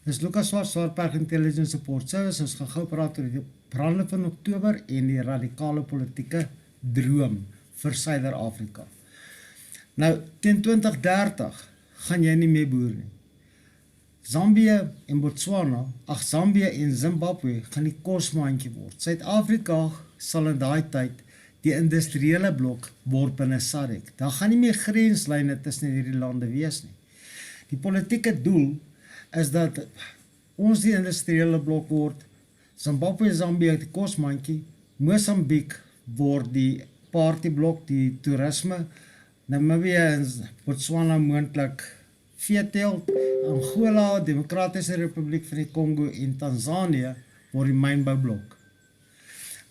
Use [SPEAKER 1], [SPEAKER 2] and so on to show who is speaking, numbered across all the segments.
[SPEAKER 1] Dis Lucas Swart, Swartberg Intelligence Support Service. Ons gaan gou praat oor die brande van Oktober en die radikale politieke droom vir Suider-Afrika. Nou, teen 2030 gaan jy nie meer boer nie. Zambië en Botswana, Zambië en Zimbabwe gaan die kosmaandjie word. Suid-Afrika sal in daai tyd die industriële blok word binne SADC. Daar gaan nie meer grenslyne tussen hierdie lande wees nie. Die politieke doel is dat ons die industriële blok word, Zimbabwe en Zambië die kosmandjie, Mosambiek word die partyblok, die toerisme, Namibië en Botswana moontlik veeteelt, Angola, Demokratiese Republiek van die Kongo en Tanzanië word die mynboublok.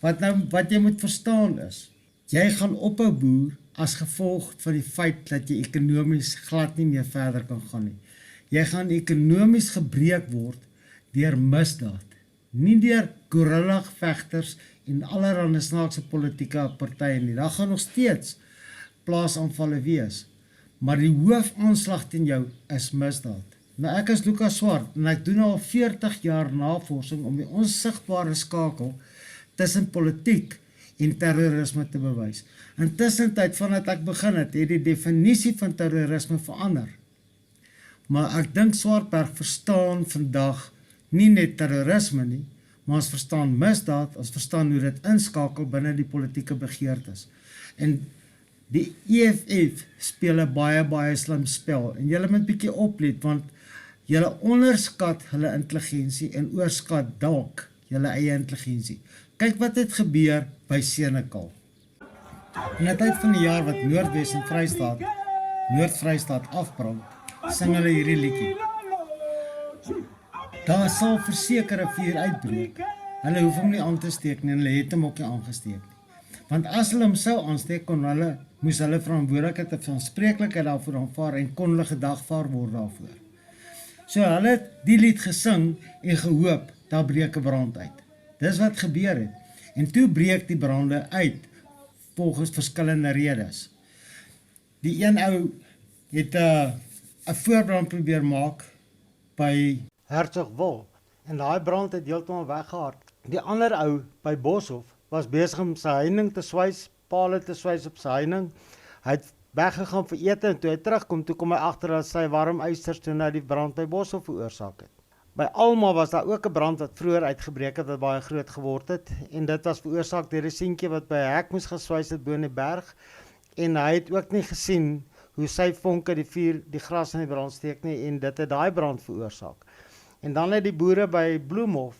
[SPEAKER 1] Wat jy moet verstaan is, jy gaan ophou boer as gevolg van die feit dat jy ekonomies glad nie meer verder kan gaan nie. Jy gaan ekonomies gebreek word deur misdaad, nie deur guerrilla-vegters en allerhande snaakse politieke partye nie. Daar gaan nog steeds plaasaanvalle wees, maar die hoofaanslag teen jou is misdaad. Nou ek is Lucas Swart en ek doen al 40 jaar navorsing om die onsigbare skakel tussen politiek en terrorisme te bewys. Intussen tyd vandat ek begin het die definisie van terrorisme verander. Maar ek dink Swartberg verstaan vandag nie net terrorisme nie, maar ons verstaan misdaad, ons verstaan hoe dit inskakel binne die politieke begeertes. En die EFF speel 'n baie slim spel en julle moet bietjie oplet want julle onderskat hulle intelligensie en oorskat dalk julle eie intelligensie. Kyk wat het gebeur by Senekal. In 'n tyd van die jaar wat Noordwes en Noord-Vrystaat afbrand, sing hulle hierdie liedjie. Daar sal verseker 'n vuur uitbreek. Hulle hoef hom nie aan te steek nie en hulle het hom ook nie aangesteek nie. Want as hulle hom sou aansteek, moes hulle verantwoordelikheid en aanspreeklikheid daarvoor aanvaar en kon hulle gedagvaar word daarvoor. So hulle het die lied gesing en gehoop, daar breek 'n brand uit. Dis wat gebeur het. En toe breek die brande uit, volgens verskillende redes. Die een ou het 'n voorbrand probeer maak by Hertsgwil en daai brand het heeltemal weggehard. Die ander ou by Boshoff was besig om sy heining te swys, pale te swys op sy heining. Hy het weggegaan vir ete en toe hy terugkom, toe kom hy agter dat sy warm ysters toe nou die brand by Boshoff veroorsaak het. By Alma was daar ook 'n brand wat vroeër uitgebreek het wat baie groot geword het en dit was veroorsaak deur 'n seentjie wat by 'n hek moes geswys het bo in die berg en hy het ook nie gesien hoe sy vonke die gras in die brand steek nie en dit het daai brand veroorsaak. En dan het die boere by Bloemhof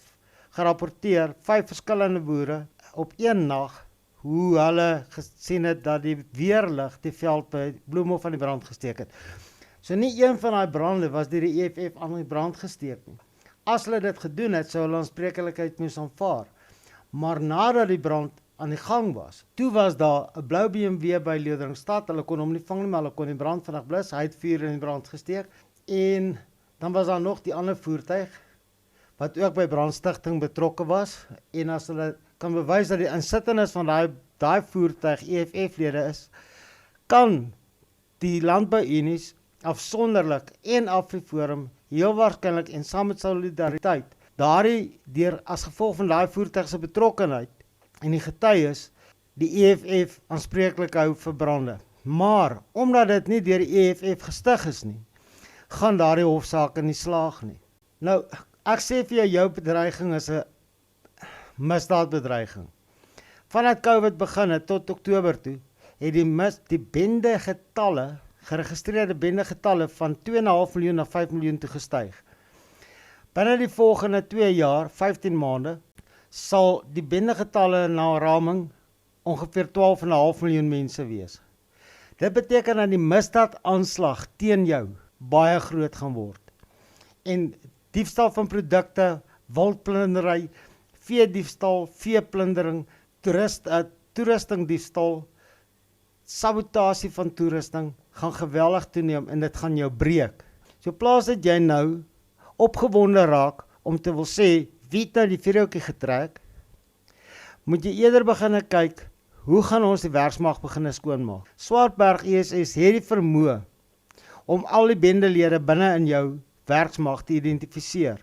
[SPEAKER 1] gerapporteer, 5 verskillende boere op een nag, hoe hulle gesien het dat die weerlig die veld by Bloemhof aan die brand gesteek het. So nie een van daai brande was deur die EFF aan die brand gesteek nie. As hulle dit gedoen het, sou hulle aanspreeklikheid moes aanvaar. Maar nadat die brand aan die gang was, toe was daar 'n blou BMW by Leeuderingstad, hulle kon hom nie vang nie, maar hulle kon die brand vinnig blus, hy het vuur in die brand gesteek, en dan was daar nog die ander voertuig, wat ook by brandstigting betrokke was, en as hulle kan bewys dat die insittenis van daai voertuig EFF-lede is, kan die landbouunies afsonderlik en Afriforum heel waarskynlik en saam met Solidariteit deur as gevolg van daai voertuig se betrokkenheid en die getuies die EFF aanspreeklik hou vir brande. Maar omdat dit nie deur die EFF gestig is nie, gaan daardie hofsaak nie slaag nie. Nou, ek sê vir jou bedreiging is 'n misdaadbedreiging. Vanaf COVID begin het tot Oktober toe, het die bende getalle, geregistreerde bende getalle van 2,5 miljoen na 5 miljoen toe gestyg. Binne die volgende 2 jaar, 15 maande, sal die bende getalle na raming ongeveer 12,5 miljoen mense wees. Dit beteken dat die misdaadaanslag teen jou baie groot gaan word. En diefstal van produkte, wildplundery, veediefstal, veeplundering, toerustingdiefstal, sabotasie van toerusting gaan geweldig toeneem en dit gaan jou breek. So plaas dat jy nou opgewonde raak om te wil sê wie het nou die vuurhoutjie getrek, moet jy eerder begin kyk hoe gaan ons die werksmag begin skoonmaak. Swartberg ESS het die vermoë om al die bendelede binne in jou werksmag te identifiseer.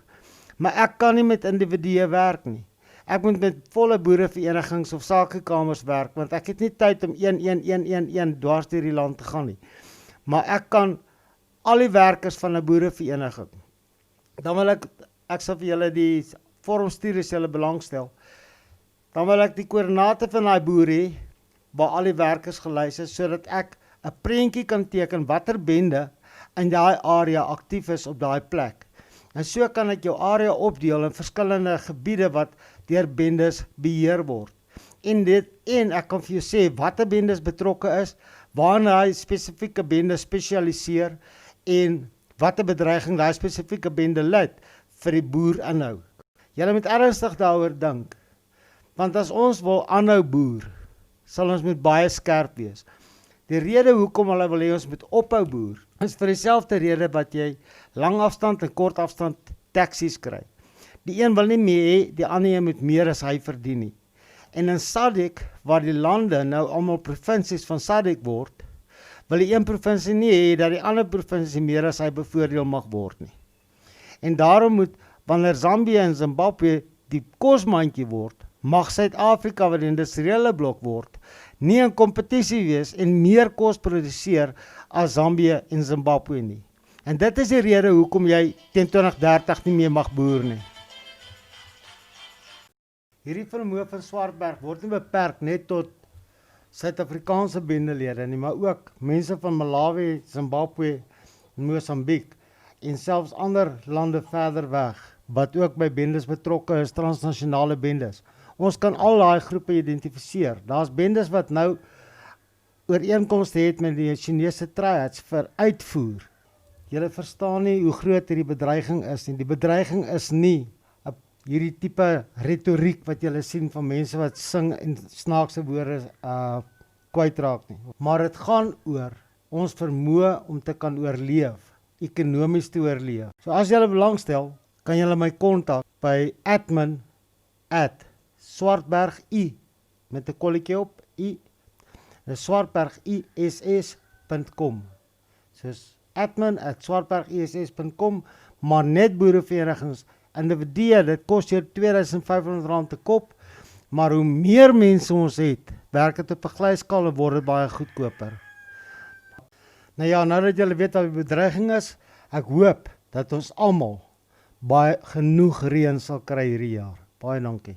[SPEAKER 1] Maar ek kan nie met individue werk nie. Ek moet met volle boereverenigings of sakekamers werk, want ek het nie tyd om een dwars deur die land te gaan nie. Maar ek kan al die werkers van 'n boerevereniging, dan wil ek sal vir julle die vorm stuur as julle belangstel, dan wil ek die koördinate van daai boer hê, waar al die werkers gelys is, sodat ek 'n prentjie kan teken watter bende in daai area aktief is op daai plek. En so kan ek jou area opdeel in verskillende gebiede wat deur bendes beheer word. En ek kan vir jou sê watter bendes betrokke is, waarna daai spesifieke bende spesialiseer en watter bedreiging daai spesifieke bende lid vir die boer inhou. Julle moet ernstig daaroor dink, want as ons wil aanhou boer, sal ons moet baie skerp wees. Die rede hoekom hulle wil hê ons moet ophou boer, is vir dieselfde rede wat jy lang afstand en kort afstand taksies kry. Die een wil nie meer hê, die ander een moet meer as hy verdien nie. En in SADC, waar die lande nou almal provinsies van SADC word, wil die een provinsie nie hê dat die ander provinsie meer as hy bevoordeel mag word nie. En daarom moet, wanneer Zambië en Zimbabwe die kosmandjie word, mag Suid-Afrika wat die industriële blok word, nie in kompetisie wees en meer kos produseer as Zambië en Zimbabwe nie. En dit is die rede hoekom jy teen 2030 nie meer mag boer nie. Hierdie vermoë van Swartberg word nie beperk net tot Suid-Afrikaanse bendelede nie, maar ook mense van Malawi, Zimbabwe, Mosambiek en selfs ander lande verder weg, wat ook by bendes betrokke is, transnasionale bendes. Ons kan al daai groepe identifiseer. Daar's bendes wat nou ooreenkomste het met die Chinese triads vir uitvoer. Julle verstaan nie hoe groot hierdie bedreiging is nie. Die bedreiging is nie hierdie tipe retoriek wat julle sien van mense wat sing en snaakse woorde kwytraak nie. Maar dit gaan oor ons vermoë om te kan oorleef, ekonomies te oorleef. So as julle belangstel, kan julle my kontak by admin@swartbergi met 'n kolletjie op i swartbergiss.com. Soos admin@swartbergiss.com, maar net boereverenigings, individue, dit kos jou R2500 te kop, maar hoe meer mense ons het, werk dit op 'n glyskaal en word dit baie goedkoper. Nou ja, nou dat julle weet wat die bedreiging is, ek hoop dat ons almal baie genoeg reën sal kry hierdie jaar. Baie dankie.